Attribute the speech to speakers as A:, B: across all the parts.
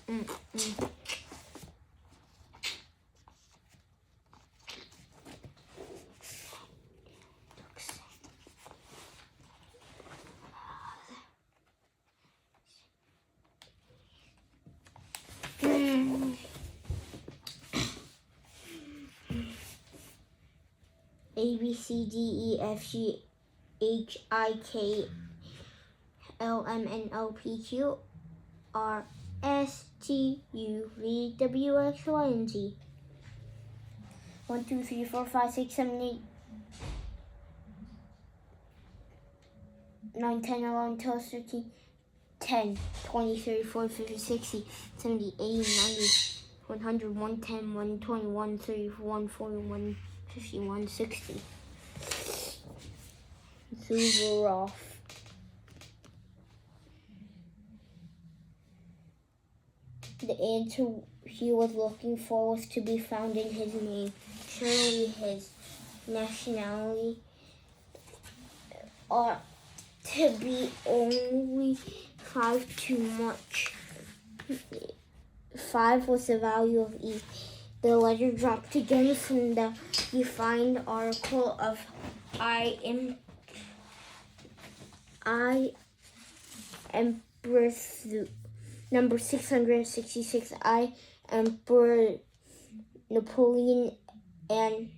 A: A, B, C, D, E, F, G, H, I, K, L, M, N, O, P, Q, R, S, T, U, V, W, X, Y, and Z. 1, 2, 3, 4, 5, 6, 7, 8, 9, 10, 11, 12, 13, 10, 20, 30, 40, 50, 60, 70, 80, 90, 100, 110, 120, 130, 140, 150, 160. Hoover off. The answer he was looking for was to be found in his name. Surely his nationality ought to be only 5 too much. 5 was the value of E. The letter dropped again from the defined article of I Empress number 666, I Emperor Napoleon and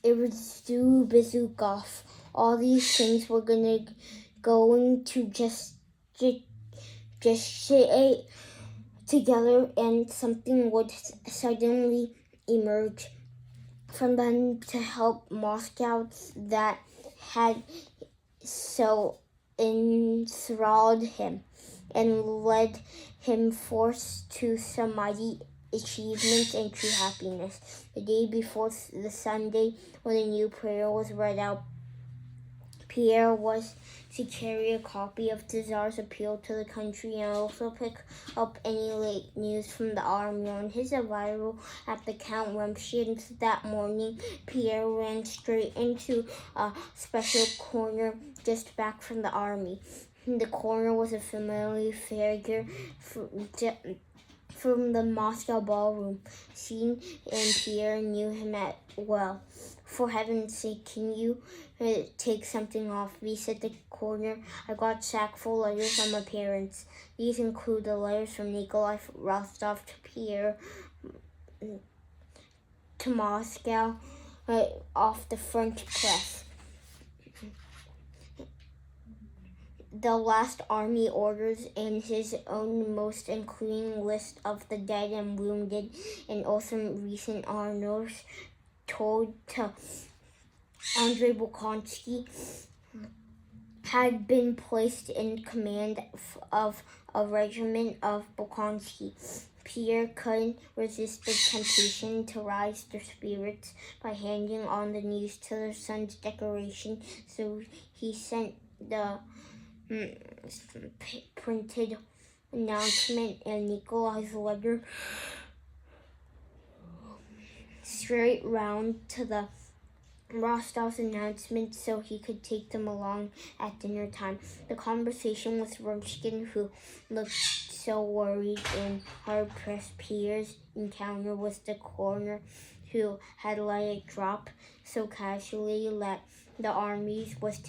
A: Bezukov. All these things were going to just sit together, and something would suddenly emerge from them to help Moscow that had so enthralled him and led him forth to some mighty achievements and true happiness. The day before the Sunday when the new prayer was read out, Pierre was to carry a copy of the Tsar's appeal to the country and also pick up any late news from the army. On his arrival at the Count Rumsfield's that morning, Pierre ran straight into a special corner just back from the army. The corner was a familiar figure from the Moscow ballroom scene, and Pierre knew him well. For heaven's sake, can you take something off me, said the corner. I got sackful letters from my parents. These include the letters from Nikolai Rostov to Pierre to Moscow off the French press. The last army orders and his own most including list of the dead and wounded, and also recent honors told to Andrei Bolkonsky had been placed in command of a regiment of Bolkonsky. Pierre couldn't resist the temptation to rise their spirits by handing on the news to their son's decoration, so he sent the printed announcement and Nikolai's letter straight round to the Rostov's announcement so he could take them along at dinner time. The conversation with Rumsfeld, who looked so worried and hard-pressed. Pierre's encounter with the coroner, who had let it drop so casually that the army was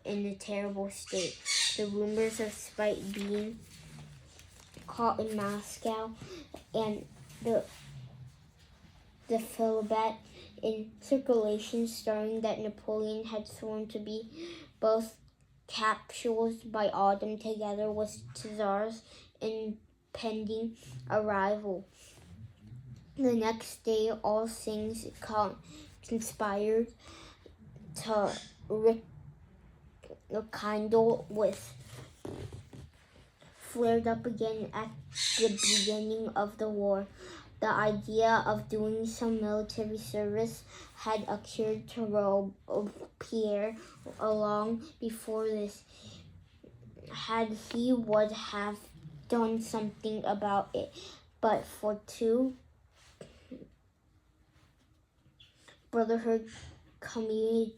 A: in a terrible state. The rumors of spite being caught in Moscow and the filibet in circulation starting that Napoleon had sworn to be both capsules by autumn together with Tsar's impending arrival. The next day, all things conspired to rekindle with flared up again at the beginning of the war. The idea of doing some military service had occurred to Robespierre long before this. He would have done something about it, but for two brotherhood committed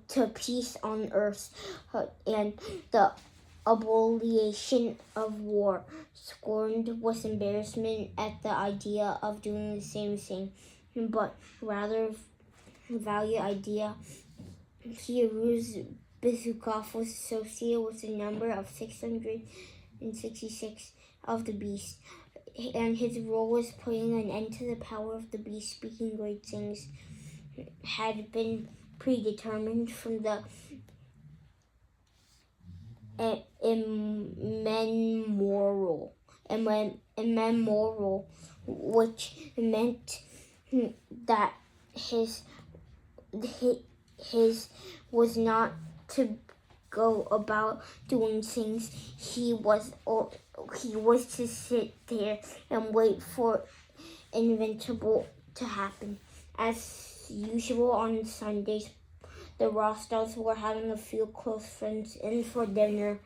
A: to peace on earth, and the abomination of war, scorned with embarrassment at the idea of doing the same thing, but rather value idea. Pirouz Bezukov was associated with the number of 666 of the beast, and his role was putting an end to the power of the beast speaking great things had been predetermined from the immoral, which meant that his was not to go about doing things. He was to sit there and wait for inevitable to happen. As usual on Sundays, the Rostovs were having a few close friends in for dinner.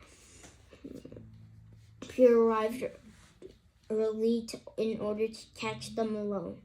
A: Pierre arrived early in order to catch them alone.